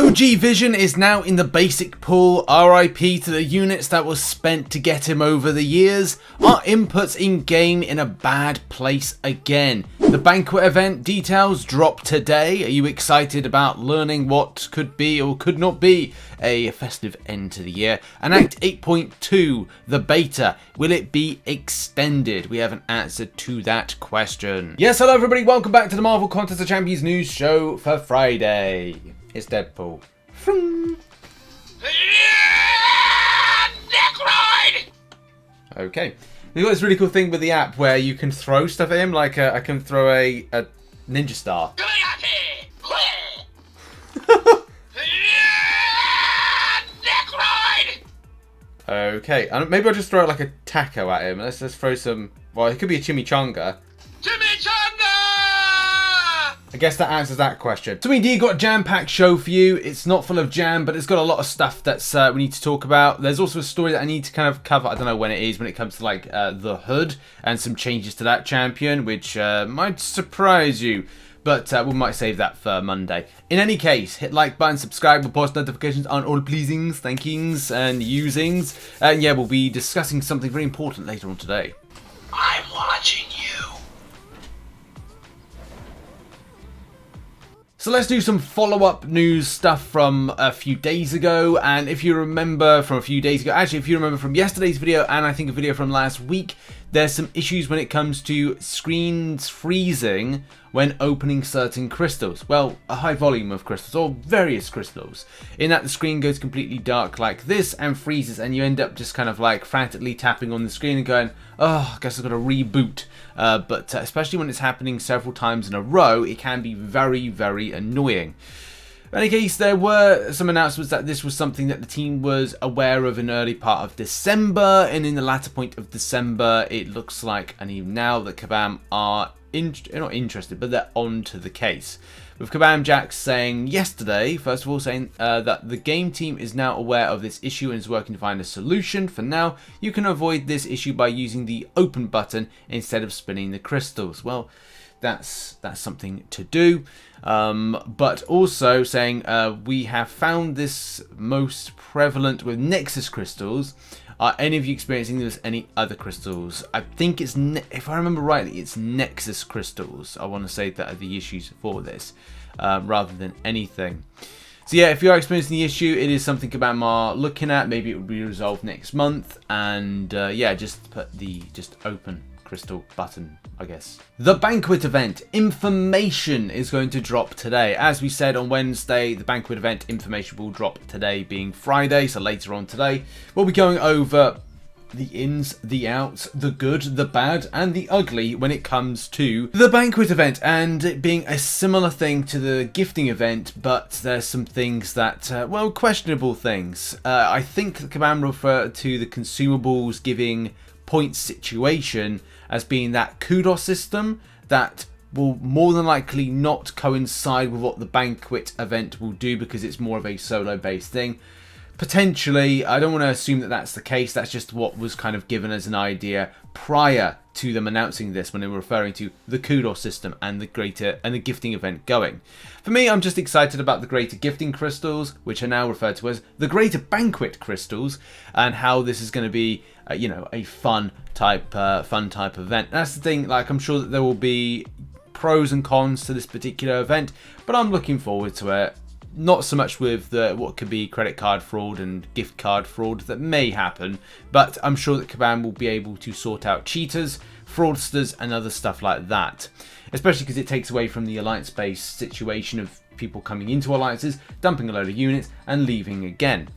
OG Vision is now in the basic pool. RIP to the units that was spent to get him over the years. Our inputs in game in a bad place again. The Banquet Event Details drop today. Are you excited about learning what could be or could not be a festive end to the year? And Act 8.2, the beta, will it be extended? We have an answer to that question. Yes, hello everybody, welcome back to the Marvel Contest of Champions news show for Friday. It's Deadpool. Okay. We've got this really cool thing with the app where you can throw stuff at him, like I can throw a ninja star. Okay, and maybe I'll just throw like a taco at him. Let's just throw some, well, it could be a chimichanga. I guess that answers that question. So we indeed got a jam-packed show for you. It's not full of jam, but it's got a lot of stuff that's we need to talk about. There's also a story that I need to kind of cover. I don't know when it is, when it comes to like the Hood and some changes to that champion, which might surprise you. But we might save that for Monday. In any case, hit like button, subscribe with post notifications on all pleasings, thankings, and usings. And yeah, we'll be discussing something very important later on today. I'm watching you. So let's do some follow-up news stuff from a few days ago. And if you remember from a few days ago, actually if you remember from yesterday's video and I think a video from last week, there's some issues when it comes to screens freezing when opening certain crystals. Well, a high volume of crystals, or various crystals. In that the screen goes completely dark like this and freezes, and you end up just kind of like frantically tapping on the screen and going, oh, I guess I've got to reboot. But especially when it's happening several times in a row, it can be very, very annoying. In any case, there were some announcements that this was something that the team was aware of in early part of December, and in the latter point of December, it looks like, and even now, that Kabam are not interested, but they're on to the case. With Kabam Jack saying yesterday, first of all, saying that the game team is now aware of this issue and is working to find a solution. For now, you can avoid this issue by using the open button instead of spinning the crystals. Well, that's something to do. But also saying we have found this most prevalent with Nexus crystals. Are any of you experiencing this with any other crystals? I think it's, if I remember rightly, it's Nexus crystals. I want to say that are the issues for this, rather than anything. So yeah, if you are experiencing the issue, it is something Kabam are looking at. Maybe it will be resolved next month. And yeah, just put the open crystal button, I guess. The Banquet Event information is going to drop today. As we said on Wednesday, the Banquet Event information will drop today, being Friday, so later on today. We'll be going over the ins, the outs, the good, the bad, and the ugly when it comes to the Banquet Event, and it being a similar thing to the gifting event, but there's some things that, well, questionable things. I think Kabam refer to the consumables giving points situation as being that kudos system that will more than likely not coincide with what the Banquet Event will do, because it's more of a solo based thing. Potentially, I don't want to assume that that's the case. That's just what was kind of given as an idea prior to them announcing this, when they were referring to the kudos system and the gifting event going. For me, I'm just excited about the greater gifting crystals, which are now referred to as the greater banquet crystals, and how this is going to be, you know, a fun type event. That's the thing. Like, I'm sure that there will be pros and cons to this particular event, but I'm looking forward to it. Not so much with what could be credit card fraud and gift card fraud that may happen, but I'm sure that Kabam will be able to sort out cheaters, fraudsters, and other stuff like that. Especially because it takes away from the alliance-based situation of people coming into alliances, dumping a load of units, and leaving again.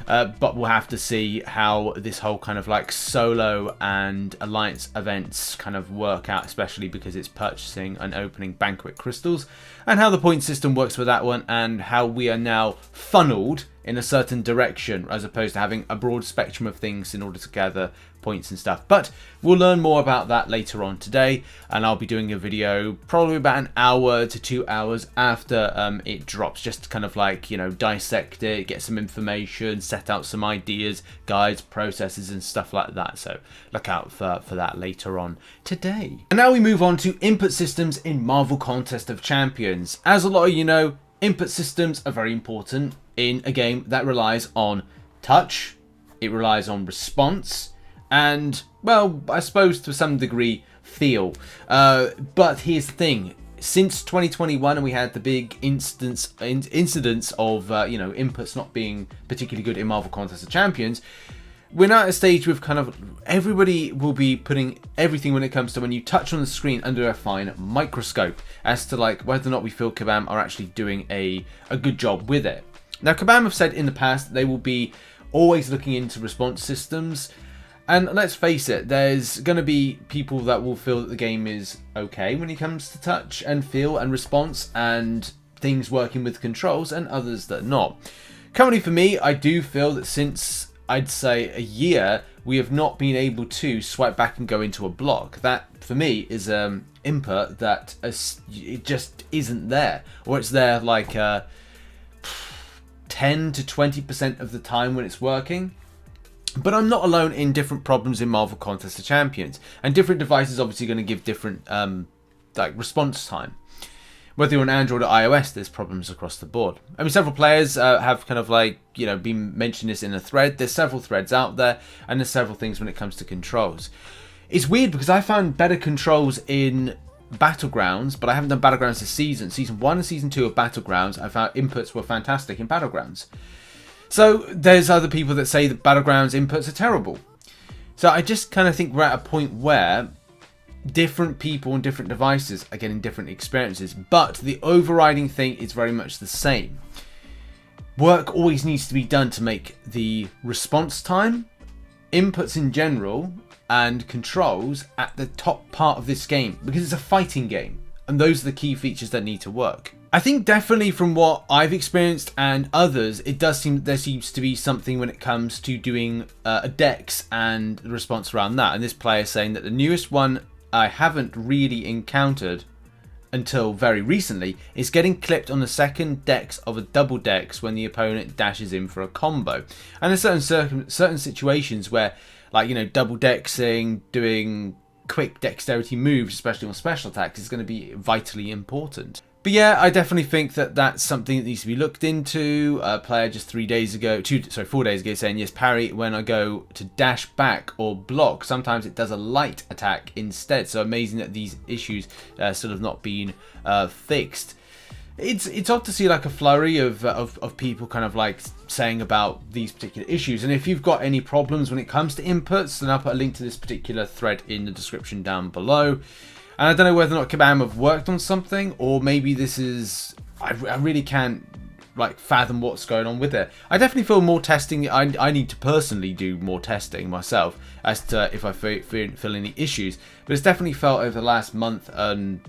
But we'll have to see how this whole kind of like solo and alliance events kind of work out, especially because it's purchasing and opening banquet crystals, and how the point system works with that one, and how we are now funneled in a certain direction as opposed to having a broad spectrum of things in order to gather points and stuff. But we'll learn more about that later on today, and I'll be doing a video probably about an hour to 2 hours after it drops, just to kind of like, you know, dissect it, get some information, set out some ideas, guides, processes, and stuff like that. So look out for that later on today. And now we move on to input systems in Marvel Contest of Champions. As a lot of you know, input systems are very important in a game that relies on touch, it relies on response, and, well, I suppose to some degree, feel. But here's the thing. Since 2021, and we had the big incidents of, inputs not being particularly good in Marvel Contest of Champions, we're now at a stage with kind of everybody will be putting everything when it comes to when you touch on the screen under a fine microscope as to like whether or not we feel Kabam are actually doing a good job with it. Now, Kabam have said in the past that they will be always looking into response systems. And let's face it, there's going to be people that will feel that the game is okay when it comes to touch and feel and response and things working with controls, and others that are not. Currently for me, I do feel that since I'd say a year, we have not been able to swipe back and go into a block. That for me is input that it just isn't there, or it's there like 10 to 20% of the time when it's working. But I'm not alone in different problems in Marvel Contest of Champions, and different devices obviously going to give different like response time. Whether you're on Android or iOS, there's problems across the board. I mean, several players have kind of like, been mentioning this in a thread. There's several threads out there, and there's several things when it comes to controls. It's weird because I found better controls in Battlegrounds, but I haven't done Battlegrounds this season. Season 1 and Season 2 of Battlegrounds, I found inputs were fantastic in Battlegrounds. So there's other people that say that Battlegrounds inputs are terrible. So I just kind of think we're at a point where different people and different devices are getting different experiences, but the overriding thing is very much the same. Work always needs to be done to make the response time, inputs in general, and controls at the top part of this game, because it's a fighting game, and those are the key features that need to work. I think definitely from what I've experienced and others, it does seem that there seems to be something when it comes to doing a dex and the response around that. And this player is saying that the newest one I haven't really encountered until very recently is getting clipped on the second dex of a double dex when the opponent dashes in for a combo. And there's certain situations where, like, double dexing, doing quick dexterity moves, especially on special attacks, is going to be vitally important. But yeah, I definitely think that that's something that needs to be looked into. A player just 4 days ago saying, yes, parry when I go to dash back or block. Sometimes it does a light attack instead. So amazing that these issues still have not been fixed. It's odd to see like a flurry of people kind of like saying about these particular issues. And if you've got any problems when it comes to inputs, then I'll put a link to this particular thread in the description down below. And I don't know whether or not Kabam have worked on something, or maybe this is... I really can't like fathom what's going on with it. I definitely feel more testing. I need to personally do more testing myself as to if I feel any issues. But it's definitely felt over the last month and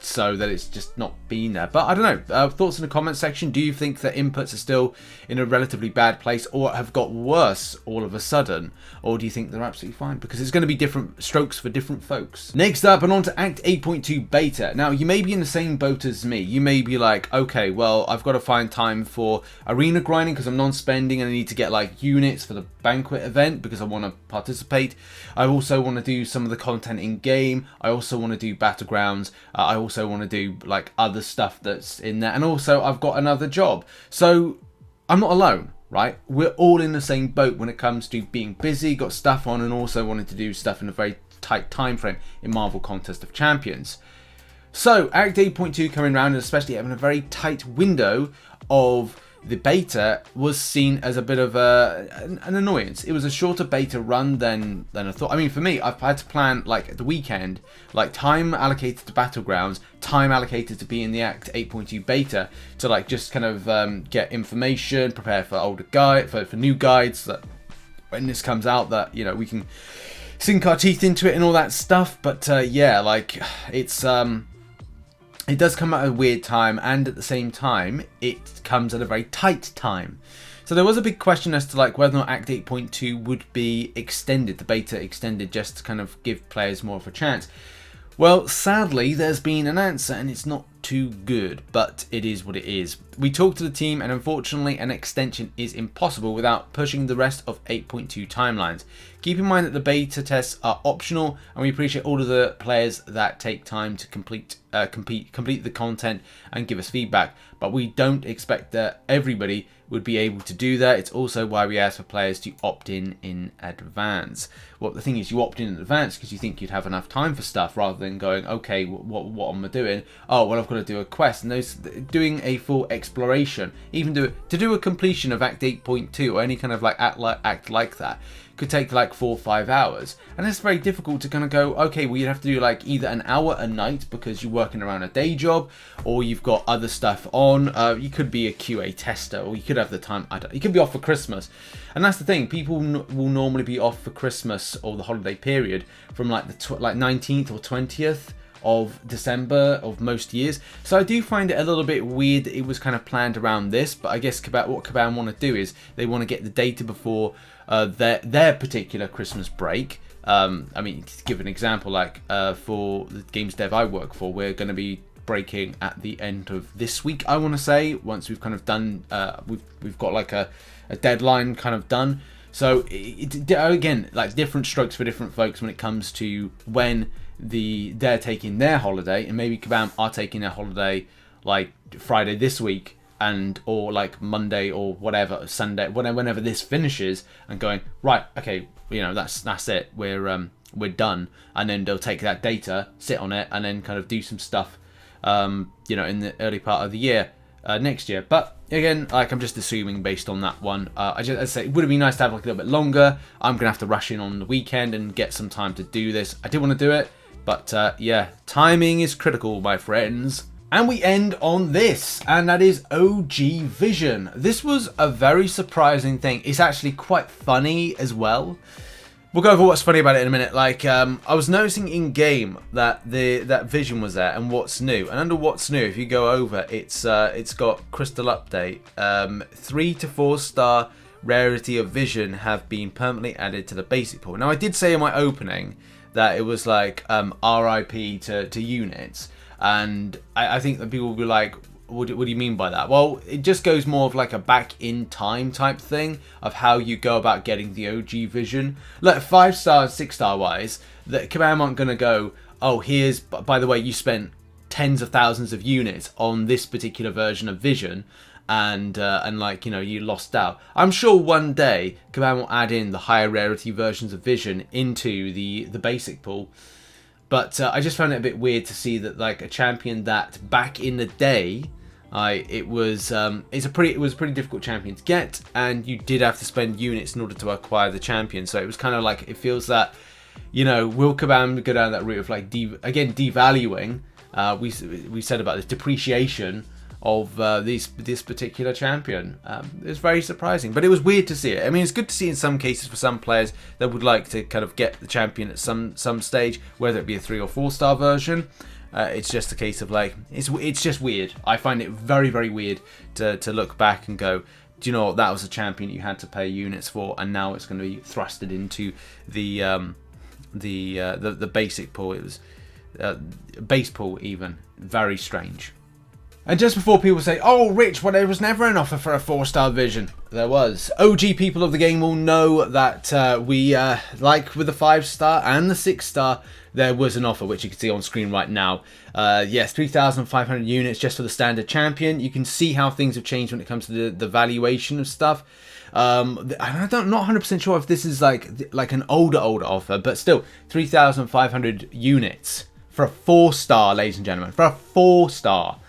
so that it's just not been there. But I don't know. Thoughts in the comment section. Do you think that inputs are still in a relatively bad place, or have got worse all of a sudden? Or do you think they're absolutely fine? Because it's going to be different strokes for different folks. Next up, and on to Act 8.2 Beta. Now, you may be in the same boat as me. You may be like, okay, well, I've got to find time for arena grinding because I'm non-spending and I need to get like units for the Banquet event because I want to participate. I also want to do some of the content in game. I also want to do Battlegrounds. I also want to do like other stuff that's in there, and also I've got another job, so I'm not alone, right? We're all in the same boat when it comes to being busy, got stuff on, and also wanting to do stuff in a very tight time frame in Marvel Contest of Champions. So Act 8.2 coming around, and especially having a very tight window of the beta, was seen as a bit of an annoyance. It was a shorter beta run than I thought. I mean, for me, I've had to plan like the weekend, like time allocated to Battlegrounds, time allocated to be in the Act 8.2 beta to like just kind of get information, prepare for older for new guides, that when this comes out that we can sink our teeth into it and all that stuff. But yeah, like it's it does come at a weird time, and at the same time, it comes at a very tight time. So there was a big question as to like whether or not Act 8.2 would be extended, the beta extended, just to kind of give players more of a chance. Well, sadly, there's been an answer, and it's not too good, but it is what it is. We talked to the team, and unfortunately an extension is impossible without pushing the rest of 8.2 timelines. Keep in mind that the beta tests are optional, and we appreciate all of the players that take time to complete the content and give us feedback, but we don't expect that everybody would be able to do that. It's also why we ask for players to opt in advance. Well, the thing is, you opt in advance because you think you'd have enough time for stuff, rather than going, okay, what am I doing? Oh, well, I've got to do a quest. And those doing a full exploration, even to do a completion of Act 8.2 or any kind of like act like that, could take like 4 or 5 hours, and it's very difficult to kind of go, okay, well, you'd have to do like either an hour a night because you're working around a day job, or you've got other stuff on. You could be a QA tester, or you could have the time. You could be off for Christmas, and that's the thing. People will normally be off for Christmas or the holiday period from like the 19th or 20th of December of most years. So I do find it a little bit weird that it was kind of planned around this, but I guess what Kabam want to do is they want to get the data before their particular Christmas break. I mean, to give an example, like for the games dev I work for, we're going to be breaking at the end of this week, I want to say, once we've kind of done, we've got like a deadline kind of done. So again, like different strokes for different folks when it comes to when they're taking their holiday, and maybe Kabam are taking their holiday like Friday this week, and or like Monday or whatever, Sunday, whenever this finishes, and going, right, okay, you know, that's it, we're done, and then they'll take that data, sit on it, and then kind of do some stuff, you know, in the early part of the year, next year. But again, like, I'm just assuming based on that one. As I say, it would have been nice to have like a little bit longer. I'm gonna have to rush in on the weekend and get some time to do this. I did want to do it, but yeah, timing is critical, my friends. And we end on this, and that is OG Vision. This was a very surprising thing. It's actually quite funny as well. We'll go over what's funny about it in a minute. Like, I was noticing in game that that Vision was there, and what's new. And under what's new, if you go over, it's got Crystal Update. 3 to 4 star rarity of Vision have been permanently added to the basic pool. Now, I did say in my opening that it was like RIP to units. And I think that people will be like, what do you mean by that? Well, it just goes more of like a back in time type thing of how you go about getting the OG Vision. Look, 5-star, 6-star wise, that Kabam aren't going to go, oh, here's, by the way, you spent tens of thousands of units on this particular version of Vision, and like, you know, you lost out. I'm sure one day Kabam will add in the higher rarity versions of Vision into the basic pool. But I just found it a bit weird to see that, like, a champion that back in the day, it was a pretty difficult champion to get, and you did have to spend units in order to acquire the champion. So it was kind of like, it feels that, you know, will Kabam go down that route of like devaluing? We said about this depreciation of this particular champion. It's very surprising, but it was weird to see it. I mean, it's good to see in some cases for some players that would like to kind of get the champion at some stage, whether it be a 3 or 4-star version. It's just a case of like, it's just weird. I find it very, very weird to look back and go, do you know what, that was a champion you had to pay units for, and now it's going to be thrusted into the basic pool. It was Basepool even. Very strange. And just before people say, oh, Rich, well, there was never an offer for a 4-star Vision. There was. OG people of the game will know that we, like with the 5-star and the 6-star, there was an offer, which you can see on screen right now. Yes, 3,500 units just for the standard champion. You can see how things have changed when it comes to the valuation of stuff. I'm not 100% sure if this is like an older offer, but still, 3,500 units for a 4-star, ladies and gentlemen, for a 4-star.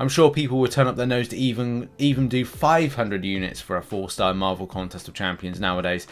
I'm sure people would turn up their nose to even do 500 units for a 4-star Marvel Contest of Champions nowadays.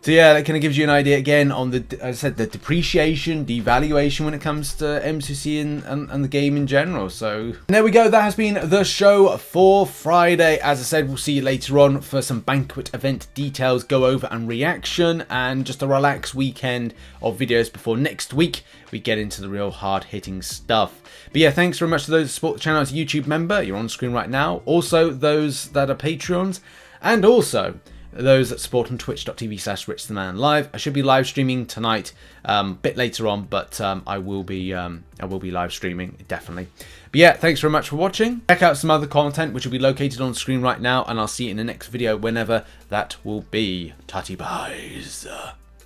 So yeah, that kind of gives you an idea again on the, as I said, the depreciation, devaluation when it comes to MCOC and the game in general. So there we go. That has been the show for Friday. As I said, we'll see you later on for some Banquet Event Details, go over and reaction, and just a relaxed weekend of videos before next week we get into the real hard-hitting stuff. But yeah, thanks very much to those who support the channel as a YouTube member. You're on screen right now. Also, those that are Patreons. And also, those that support on twitch.tv/RichTheMan live. I should be live streaming tonight, a bit later on, but I will be live streaming definitely. But yeah, thanks very much for watching. Check out some other content which will be located on screen right now, and I'll see you in the next video whenever that will be. Tatty buys.